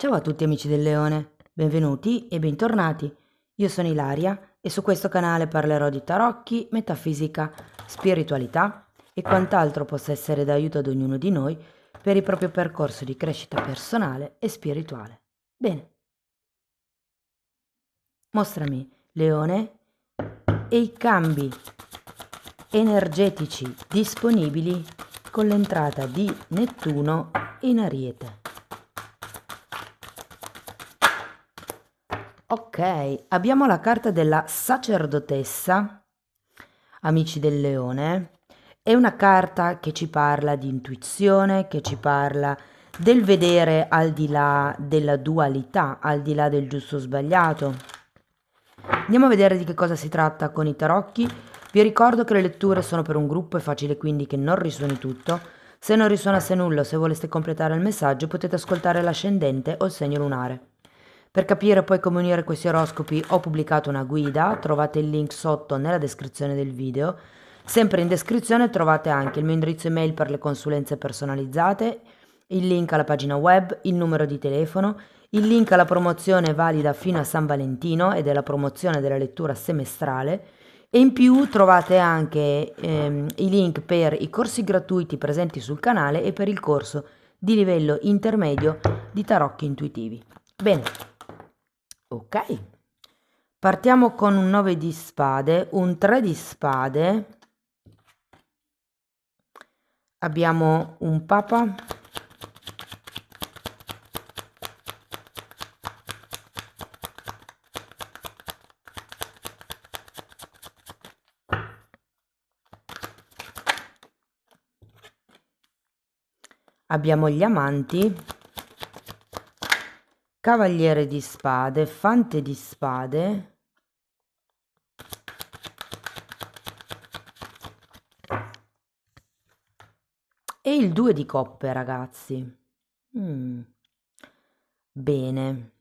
Ciao a tutti amici del Leone, benvenuti e bentornati. Io sono Ilaria e su questo canale parlerò di tarocchi, metafisica, spiritualità e quant'altro possa essere d'aiuto ad ognuno di noi per il proprio percorso di crescita personale e spirituale. Bene, mostrami, Leone, e i cambi energetici disponibili con l'entrata di Nettuno in Ariete. Ok, abbiamo la carta della sacerdotessa, amici del Leone. È una carta che ci parla di intuizione, che ci parla del vedere al di là della dualità, al di là del giusto o sbagliato. Andiamo a vedere di che cosa si tratta con i tarocchi. Vi ricordo che le letture sono per un gruppo, è facile quindi che non risuoni tutto. Se non risuonasse nulla o se voleste completare il messaggio potete ascoltare l'ascendente o il segno lunare. Per capire poi come unire questi oroscopi ho pubblicato una guida, trovate il link sotto nella descrizione del video. Sempre in descrizione trovate anche il mio indirizzo email per le consulenze personalizzate, il link alla pagina web, il numero di telefono, il link alla promozione valida fino a San Valentino ed è la promozione della lettura semestrale e in più trovate anche i link per i corsi gratuiti presenti sul canale e per il corso di livello intermedio di tarocchi intuitivi. Bene. Ok, partiamo con un 9 di spade, un 3 di spade, abbiamo un papa, abbiamo gli amanti, cavaliere di spade, fante di spade, e il 2 di coppe, ragazzi. Bene.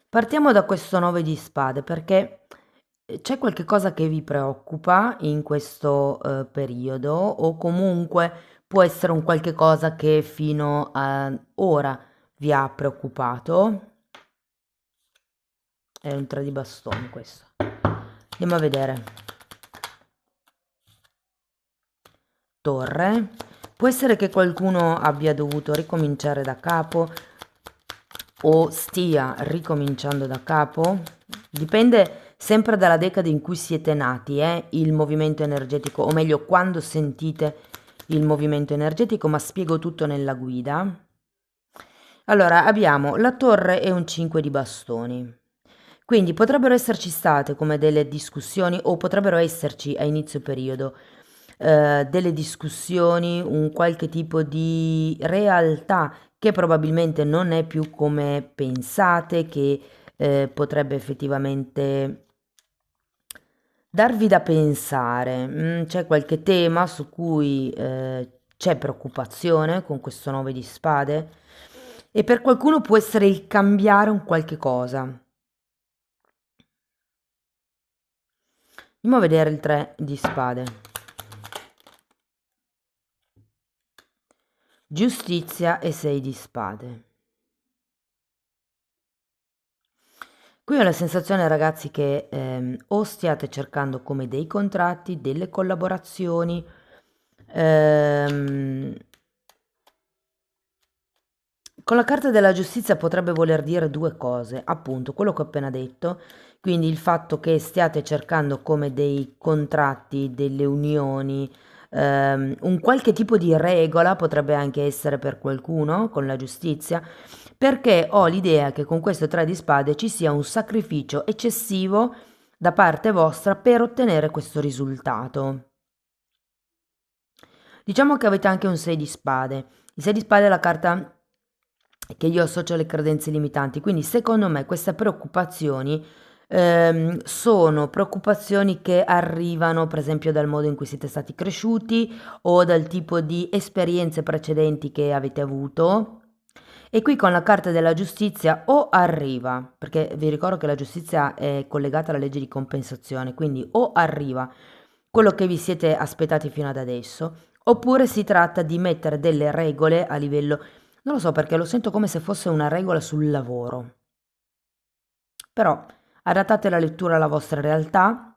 Partiamo da questo 9 di spade perché c'è qualche cosa che vi preoccupa in questo periodo o comunque può essere un qualche cosa che fino a ora vi ha preoccupato. È un 3 di bastoni questo. Andiamo a vedere. Torre. Può essere che qualcuno abbia dovuto ricominciare da capo o stia ricominciando da capo. Dipende sempre dalla decade in cui siete nati, il movimento energetico, o meglio, quando sentite il movimento energetico, ma spiego tutto nella guida. Allora, abbiamo la torre e un 5 di bastoni. Quindi potrebbero esserci state come delle discussioni o potrebbero esserci a inizio periodo delle discussioni, un qualche tipo di realtà che probabilmente non è più come pensate, che potrebbe effettivamente darvi da pensare. C'è qualche tema su cui c'è preoccupazione con questo 9 di spade e per qualcuno può essere il cambiare un qualche cosa. Andiamo a vedere il 3 di spade. Giustizia e 6 di spade. Qui ho la sensazione, ragazzi, che o stiate cercando come dei contratti, delle collaborazioni, con la carta della giustizia potrebbe voler dire due cose, appunto, quello che ho appena detto, quindi il fatto che stiate cercando come dei contratti, delle unioni, un qualche tipo di regola potrebbe anche essere per qualcuno con la giustizia, perché ho l'idea che con questo 3 di spade ci sia un sacrificio eccessivo da parte vostra per ottenere questo risultato. Diciamo che avete anche un 6 di spade. Il 6 di spade è la carta che io associo alle credenze limitanti, quindi secondo me queste preoccupazioni sono preoccupazioni che arrivano per esempio dal modo in cui siete stati cresciuti o dal tipo di esperienze precedenti che avete avuto. E qui con la carta della giustizia o arriva, perché vi ricordo che la giustizia è collegata alla legge di compensazione, quindi o arriva quello che vi siete aspettati fino ad adesso, oppure si tratta di mettere delle regole a livello Non lo so perché lo sento come se fosse una regola sul lavoro. Però adattate la lettura alla vostra realtà.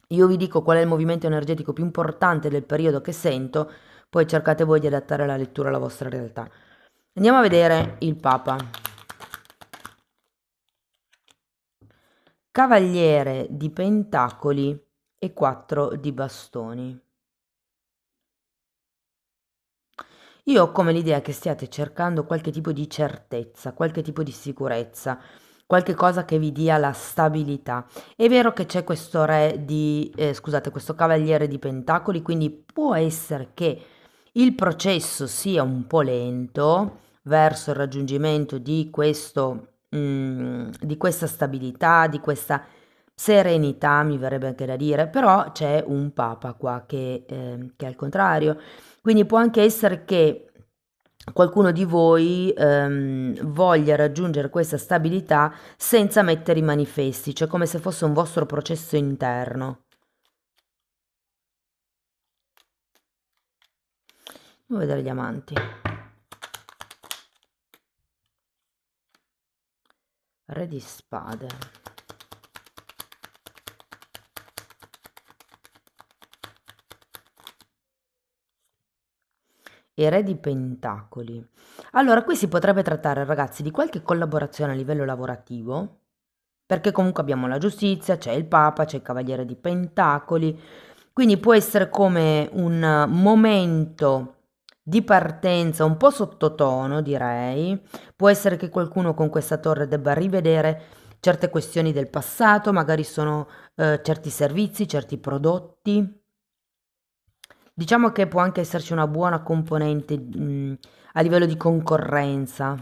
Io vi dico qual è il movimento energetico più importante del periodo che sento, poi cercate voi di adattare la lettura alla vostra realtà. Andiamo a vedere il Papa. Cavaliere di Pentacoli e 4 di bastoni. Io ho come l'idea che stiate cercando qualche tipo di certezza, qualche tipo di sicurezza, qualche cosa che vi dia la stabilità. È vero che c'è questo scusate, questo cavaliere di pentacoli, quindi può essere che il processo sia un po' lento verso il raggiungimento di di questa stabilità, di questa serenità, mi verrebbe anche da dire, però c'è un papa qua che è al contrario. Quindi può anche essere che qualcuno di voi voglia raggiungere questa stabilità senza mettere i manifesti, cioè come se fosse un vostro processo interno. Andiamo a vedere gli amanti. Re di spade. E re di pentacoli. Allora, qui si potrebbe trattare, ragazzi, di qualche collaborazione a livello lavorativo, perché comunque abbiamo la giustizia, c'è il Papa, c'è il Cavaliere di Pentacoli, quindi può essere come un momento di partenza un po' sottotono, direi. Può essere che qualcuno con questa torre debba rivedere certe questioni del passato, magari sono certi servizi, certi prodotti. Diciamo che può anche esserci una buona componente a livello di concorrenza.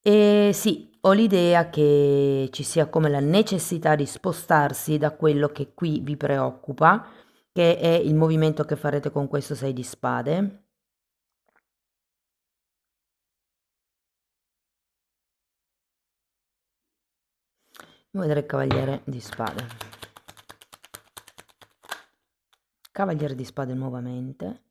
E sì, ho l'idea che ci sia come la necessità di spostarsi da quello che qui vi preoccupa, che è il movimento che farete con questo 6 di spade. Andiamo a vedere il Cavaliere di spade. Cavaliere di spade nuovamente.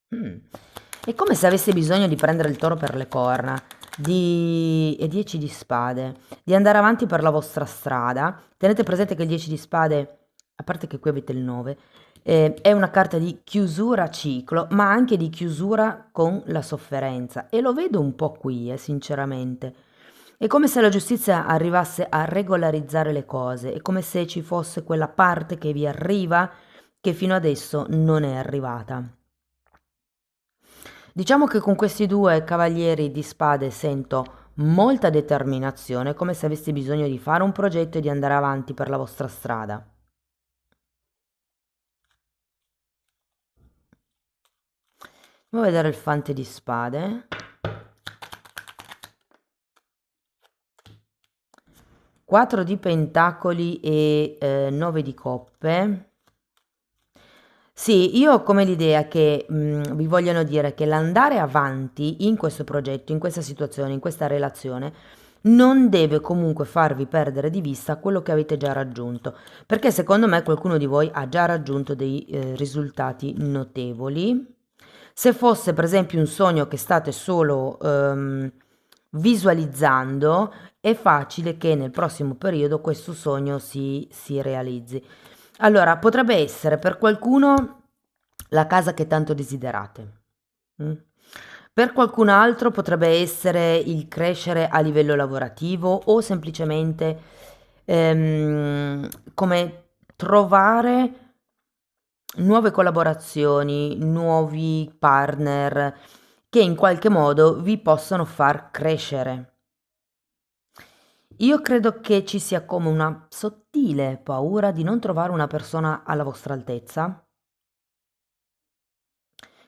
È come se avesse bisogno di prendere il toro per le corna. E 10 di spade. Di andare avanti per la vostra strada. Tenete presente che il 10 di spade, a parte che qui avete il 9, è una carta di chiusura ciclo, ma anche di chiusura con la sofferenza. E lo vedo un po' qui, sinceramente. È come se la giustizia arrivasse a regolarizzare le cose, è come se ci fosse quella parte che vi arriva che fino adesso non è arrivata. Diciamo che con questi due cavalieri di spade sento molta determinazione, come se avessi bisogno di fare un progetto e di andare avanti per la vostra strada. Andiamo a vedere il fante di spade. 4 di pentacoli e 9 di coppe. Sì, io ho come l'idea che vi vogliono dire che l'andare avanti in questo progetto, in questa situazione, in questa relazione, non deve comunque farvi perdere di vista quello che avete già raggiunto, perché secondo me qualcuno di voi ha già raggiunto dei risultati notevoli. Se fosse per esempio un sogno che state solo visualizzando, è facile che nel prossimo periodo questo sogno si realizzi. Allora, potrebbe essere per qualcuno la casa che tanto desiderate. Mm? Per qualcun altro potrebbe essere il crescere a livello lavorativo o semplicemente come trovare nuove collaborazioni, nuovi partner che in qualche modo vi possono far crescere. Io credo che ci sia come una sottile paura di non trovare una persona alla vostra altezza,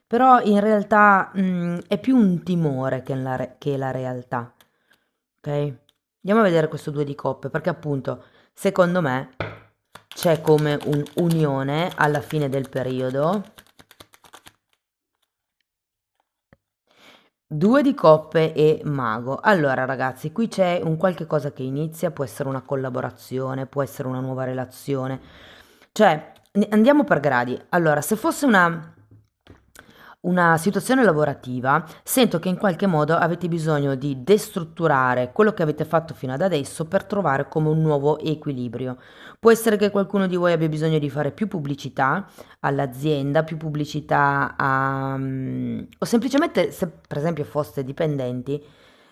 però in realtà è più un timore che la realtà, ok? Andiamo a vedere questo 2 di coppe, perché appunto, secondo me, c'è come un'unione alla fine del periodo. 2 di coppe e mago. Allora ragazzi, qui c'è un qualche cosa che inizia, può essere una collaborazione, può essere una nuova relazione. Cioè, andiamo per gradi. Allora, se fosse una situazione lavorativa, sento che in qualche modo avete bisogno di destrutturare quello che avete fatto fino ad adesso per trovare come un nuovo equilibrio. Può essere che qualcuno di voi abbia bisogno di fare più pubblicità all'azienda, più pubblicità o semplicemente se per esempio foste dipendenti,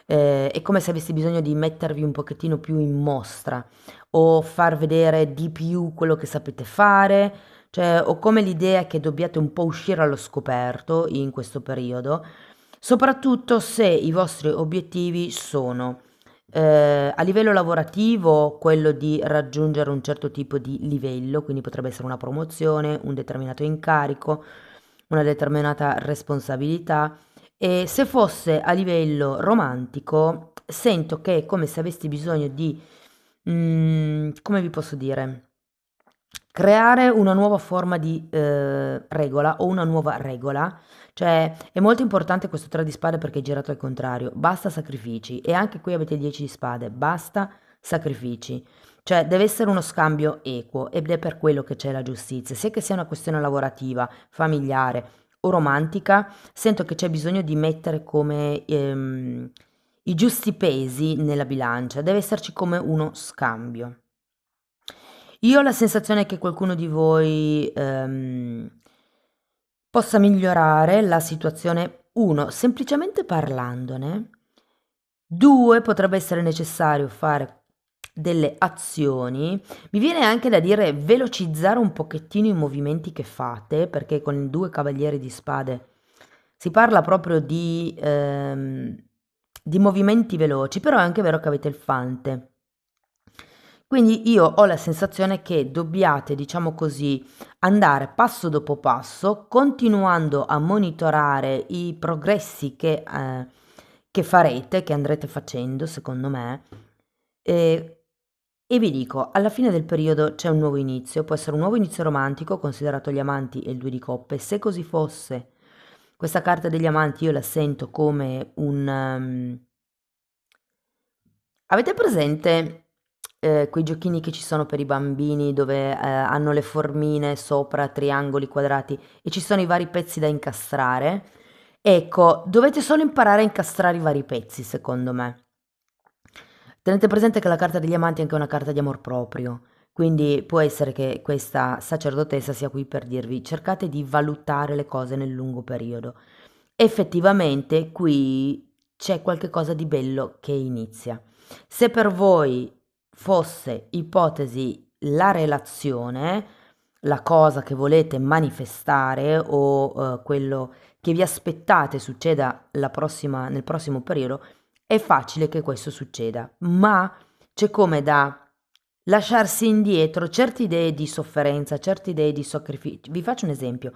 è come se avessi bisogno di mettervi un pochettino più in mostra o far vedere di più quello che sapete fare, cioè ho come l'idea che dobbiate un po' uscire allo scoperto in questo periodo, soprattutto se i vostri obiettivi sono a livello lavorativo quello di raggiungere un certo tipo di livello, quindi potrebbe essere una promozione, un determinato incarico, una determinata responsabilità. E se fosse a livello romantico, sento che è come se avessi bisogno di, come vi posso dire, creare una nuova forma di regola o una nuova regola. Cioè è molto importante questo 3 di spade perché è girato al contrario, basta sacrifici e anche qui avete il 10 di spade, basta sacrifici. Cioè deve essere uno scambio equo ed è per quello che c'è la giustizia, sia che sia una questione lavorativa, familiare o romantica, sento che c'è bisogno di mettere come i giusti pesi nella bilancia, deve esserci come uno scambio. Io ho la sensazione che qualcuno di voi possa migliorare la situazione, uno, semplicemente parlandone, due, potrebbe essere necessario fare delle azioni. Mi viene anche da dire velocizzare un pochettino i movimenti che fate, perché con i due cavalieri di spade si parla proprio di movimenti veloci, però è anche vero che avete il fante. Quindi io ho la sensazione che dobbiate, diciamo così, andare passo dopo passo, continuando a monitorare i progressi che farete, che andrete facendo, secondo me. E, e vi dico, alla fine del periodo c'è un nuovo inizio, può essere un nuovo inizio romantico, considerato gli amanti e il due di coppe. Se così fosse, questa carta degli amanti io la sento come avete presente quei giochini che ci sono per i bambini dove hanno le formine sopra, triangoli, quadrati e ci sono i vari pezzi da incastrare? Ecco, dovete solo imparare a incastrare i vari pezzi, secondo me. Tenete presente che la carta degli amanti è anche una carta di amor proprio, quindi può essere che questa sacerdotessa sia qui per dirvi cercate di valutare le cose nel lungo periodo. Effettivamente qui c'è qualche cosa di bello che inizia. Se per voi fosse ipotesi la relazione, la cosa che volete manifestare o quello che vi aspettate succeda nel prossimo periodo, è facile che questo succeda, ma c'è come da lasciarsi indietro certe idee di sofferenza, certe idee di sacrificio. Vi faccio un esempio.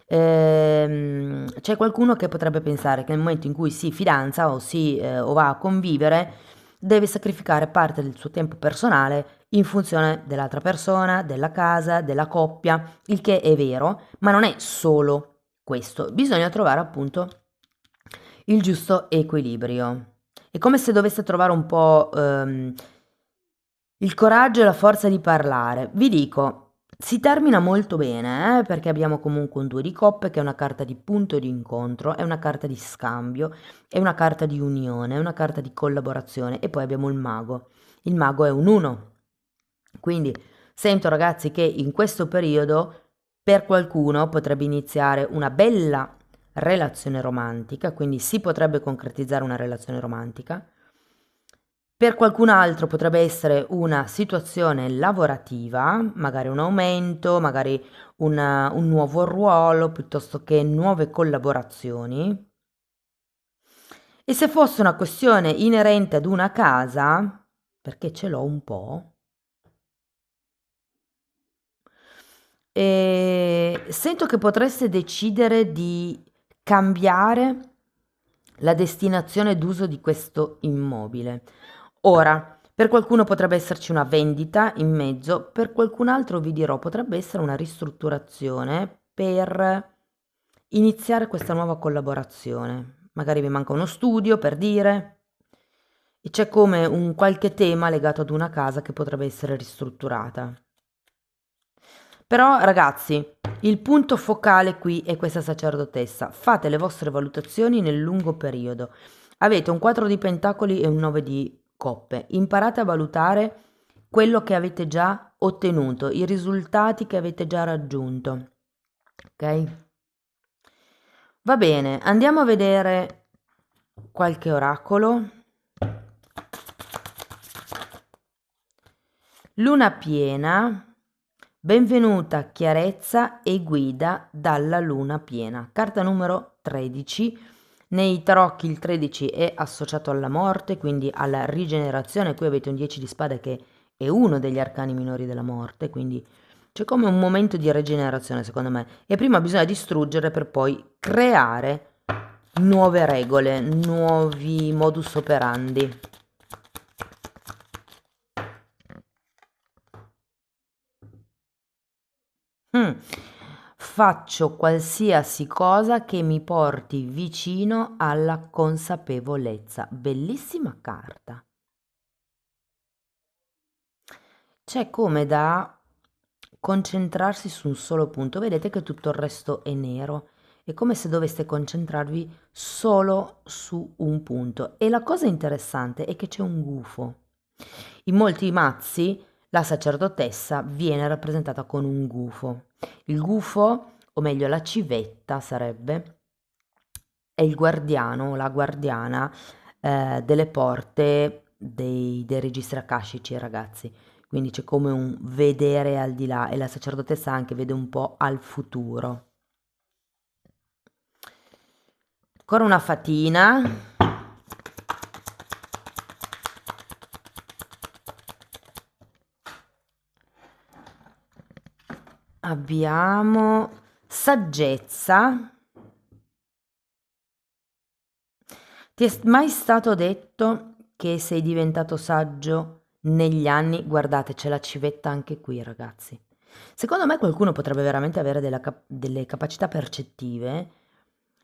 C'è qualcuno che potrebbe pensare che nel momento in cui si fidanza o va a convivere, deve sacrificare parte del suo tempo personale in funzione dell'altra persona, della casa, della coppia, il che è vero, ma non è solo questo. Bisogna trovare appunto il giusto equilibrio. È come se dovesse trovare un po' il coraggio e la forza di parlare. Vi dico, si termina molto bene, perché abbiamo comunque un 2 di coppe che è una carta di punto di incontro, è una carta di scambio, è una carta di unione, è una carta di collaborazione e poi abbiamo il mago. Il mago è un 1. Quindi sento ragazzi che in questo periodo per qualcuno potrebbe iniziare una bella relazione romantica, quindi si potrebbe concretizzare una relazione romantica. Per qualcun altro potrebbe essere una situazione lavorativa, magari un aumento, magari un nuovo ruolo, piuttosto che nuove collaborazioni. E se fosse una questione inerente ad una casa, perché ce l'ho un po', sento che potreste decidere di cambiare la destinazione d'uso di questo immobile. Ora, per qualcuno potrebbe esserci una vendita in mezzo, per qualcun altro vi dirò potrebbe essere una ristrutturazione per iniziare questa nuova collaborazione. Magari vi manca uno studio per dire, e c'è come un qualche tema legato ad una casa che potrebbe essere ristrutturata. Però ragazzi, il punto focale qui è questa sacerdotessa. Fate le vostre valutazioni nel lungo periodo. Avete un 4 di pentacoli e un 9 di coppe. Imparate a valutare quello che avete già ottenuto, i risultati che avete già raggiunto. Ok? Va bene, andiamo a vedere qualche oracolo. Luna piena. Benvenuta chiarezza e guida dalla luna piena. Carta numero 13. Nei tarocchi il 13 è associato alla morte, quindi alla rigenerazione. Qui avete un 10 di spade che è uno degli arcani minori della morte, quindi c'è come un momento di rigenerazione secondo me. E prima bisogna distruggere per poi creare nuove regole, nuovi modus operandi. Faccio qualsiasi cosa che mi porti vicino alla consapevolezza. Bellissima carta. C'è come da concentrarsi su un solo punto. Vedete che tutto il resto è nero. È come se doveste concentrarvi solo su un punto. E la cosa interessante è che c'è un gufo. In molti mazzi la sacerdotessa viene rappresentata con un gufo. Il gufo, o meglio la civetta sarebbe, è il guardiano o la guardiana delle porte dei registri akashici, ragazzi. Quindi c'è come un vedere al di là e la sacerdotessa anche vede un po' al futuro. Ancora una fatina. Abbiamo saggezza. Ti è mai stato detto che sei diventato saggio negli anni? Guardate, c'è la civetta anche qui, ragazzi. Secondo me qualcuno potrebbe veramente avere delle capacità percettive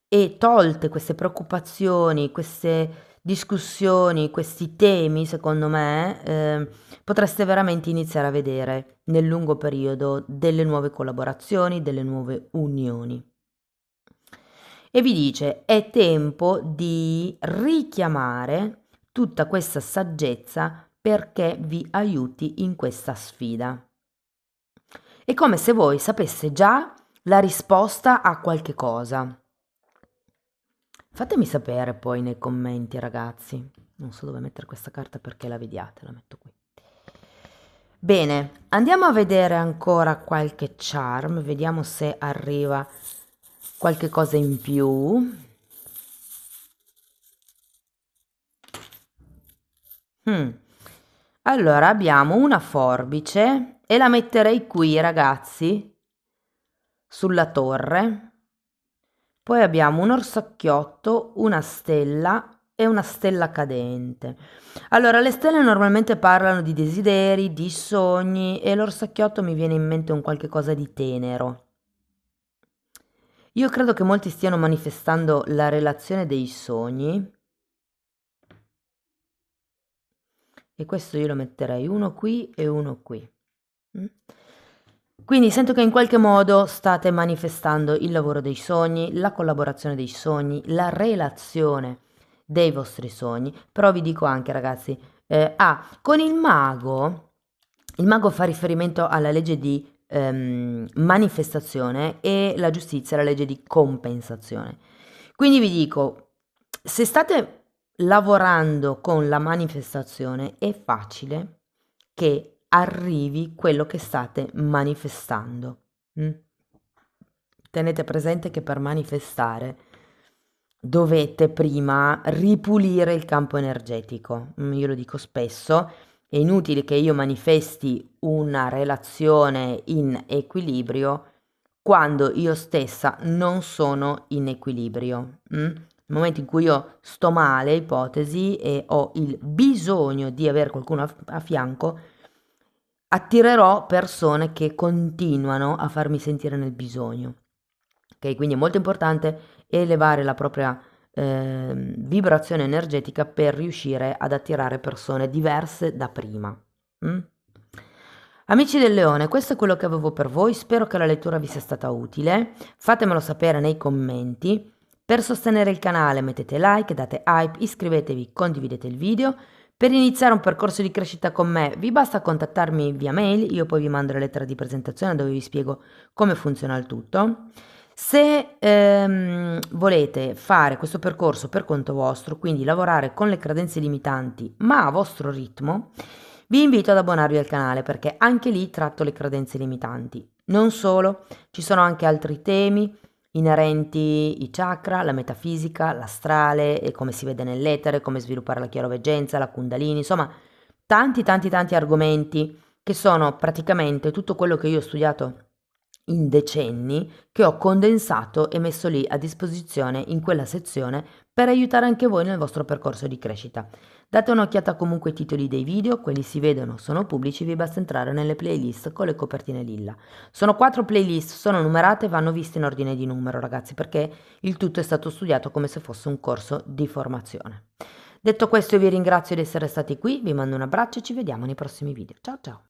e tolte queste preoccupazioni, queste discussioni, questi temi, secondo me, potreste veramente iniziare a vedere nel lungo periodo delle nuove collaborazioni, delle nuove unioni. E vi dice, è tempo di richiamare tutta questa saggezza perché vi aiuti in questa sfida. È come se voi sapesse già la risposta a qualche cosa. Fatemi sapere poi nei commenti, ragazzi. Non so dove mettere questa carta perché la vediate, la metto qui. Bene, andiamo a vedere ancora qualche charm, vediamo se arriva qualche cosa in più. Allora abbiamo una forbice e la metterei qui, ragazzi, sulla torre. Poi abbiamo un orsacchiotto, una stella e una stella cadente. Allora, le stelle normalmente parlano di desideri, di sogni e l'orsacchiotto mi viene in mente un qualche cosa di tenero. Io credo che molti stiano manifestando la relazione dei sogni. E questo io lo metterei uno qui e uno qui. Quindi sento che in qualche modo state manifestando il lavoro dei sogni, la collaborazione dei sogni, la relazione dei vostri sogni, però vi dico anche ragazzi, con il mago fa riferimento alla legge di manifestazione e la giustizia alla legge di compensazione. Quindi vi dico, se state lavorando con la manifestazione è facile che arrivi quello che state manifestando. Tenete presente che per manifestare dovete prima ripulire il campo energetico. Io lo dico spesso, è inutile che io manifesti una relazione in equilibrio quando io stessa non sono in equilibrio. Nel momento in cui io sto male, ipotesi, e ho il bisogno di avere qualcuno a fianco, attirerò persone che continuano a farmi sentire nel bisogno. Ok, quindi è molto importante elevare la propria vibrazione energetica per riuscire ad attirare persone diverse da prima. Amici del Leone, questo è quello che avevo per voi, spero che la lettura vi sia stata utile, fatemelo sapere nei commenti. Per sostenere il canale mettete like, date hype, iscrivetevi, condividete il video. Per iniziare un percorso di crescita con me vi basta contattarmi via mail, io poi vi mando la lettera di presentazione dove vi spiego come funziona il tutto. Se volete fare questo percorso per conto vostro, quindi lavorare con le credenze limitanti ma a vostro ritmo, vi invito ad abbonarvi al canale perché anche lì tratto le credenze limitanti. Non solo, ci sono anche altri temi inerenti ai chakra, la metafisica, l'astrale e come si vede nell'etere, come sviluppare la chiaroveggenza, la kundalini, insomma tanti argomenti che sono praticamente tutto quello che io ho studiato in decenni, che ho condensato e messo lì a disposizione in quella sezione per aiutare anche voi nel vostro percorso di crescita. Date un'occhiata comunque ai titoli dei video, quelli si vedono, sono pubblici, vi basta entrare nelle playlist con le copertine lilla. Sono 4 playlist, sono numerate e vanno viste in ordine di numero, ragazzi, perché il tutto è stato studiato come se fosse un corso di formazione. Detto questo, io vi ringrazio di essere stati qui, vi mando un abbraccio e ci vediamo nei prossimi video. Ciao ciao!